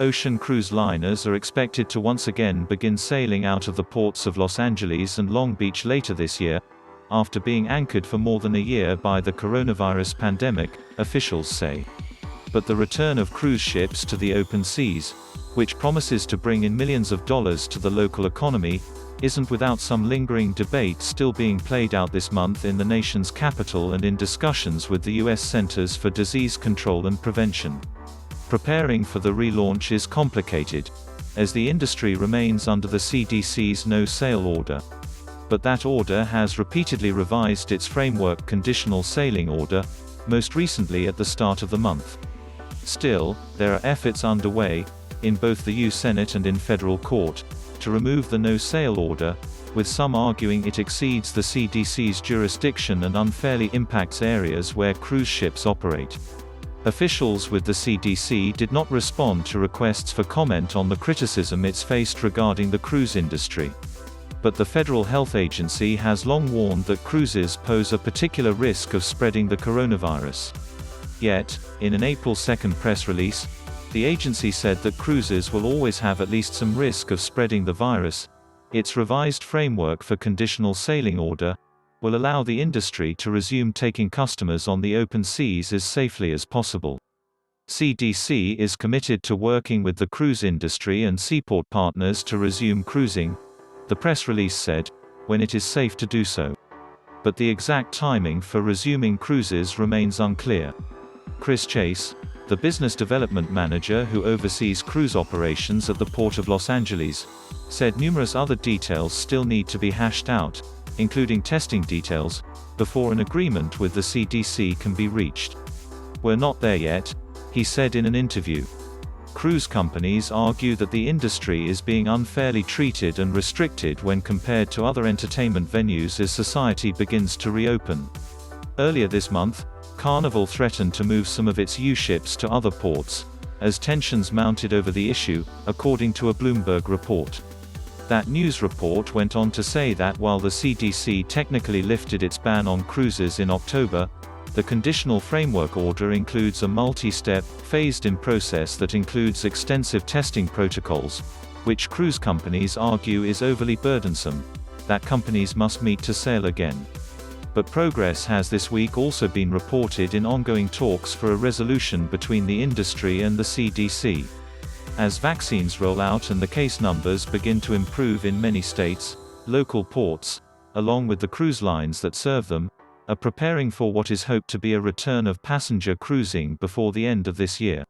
Ocean cruise liners are expected to once again begin sailing out of the ports of Los Angeles and Long Beach later this year, after being anchored for more than a year by the coronavirus pandemic, officials say. But the return of cruise ships to the open seas, which promises to bring in millions of dollars to the local economy, isn't without some lingering debate still being played out this month in the nation's capital and in discussions with the U.S. Centers for Disease Control and Prevention. Preparing for the relaunch is complicated, as the industry remains under the CDC's no-sail order. But that order has repeatedly revised its Framework Conditional Sailing Order, most recently at the start of the month. Still, there are efforts underway, in both the U.S. Senate and in federal court, to remove the no-sail order, with some arguing it exceeds the CDC's jurisdiction and unfairly impacts areas where cruise ships operate. Officials with the CDC did not respond to requests for comment on the criticism it's faced regarding the cruise industry. But the Federal Health Agency has long warned that cruises pose a particular risk of spreading the coronavirus. Yet, in an April 2 press release, the agency said that cruises will always have at least some risk of spreading the virus. Its revised Framework for Conditional Sailing Order will allow the industry to resume taking customers on the open seas as safely as possible. CDC is committed to working with the cruise industry and seaport partners to resume cruising, the press release said, when it is safe to do so. But the exact timing for resuming cruises remains unclear. Chris Chase, the business development manager who oversees cruise operations at the Port of Los Angeles, said numerous other details still need to be hashed out, including testing details, before an agreement with the CDC can be reached. "We're not there yet," he said in an interview. Cruise companies argue that the industry is being unfairly treated and restricted when compared to other entertainment venues as society begins to reopen. Earlier this month, Carnival threatened to move some of its U-ships to other ports, as tensions mounted over the issue, according to a Bloomberg report. That news report went on to say that while the CDC technically lifted its ban on cruises in October, the Conditional Framework Order includes a multi-step, phased-in process that includes extensive testing protocols, which cruise companies argue is overly burdensome, that companies must meet to sail again. But progress has this week also been reported in ongoing talks for a resolution between the industry and the CDC. As vaccines roll out and the case numbers begin to improve in many states, local ports, along with the cruise lines that serve them, are preparing for what is hoped to be a return of passenger cruising before the end of this year.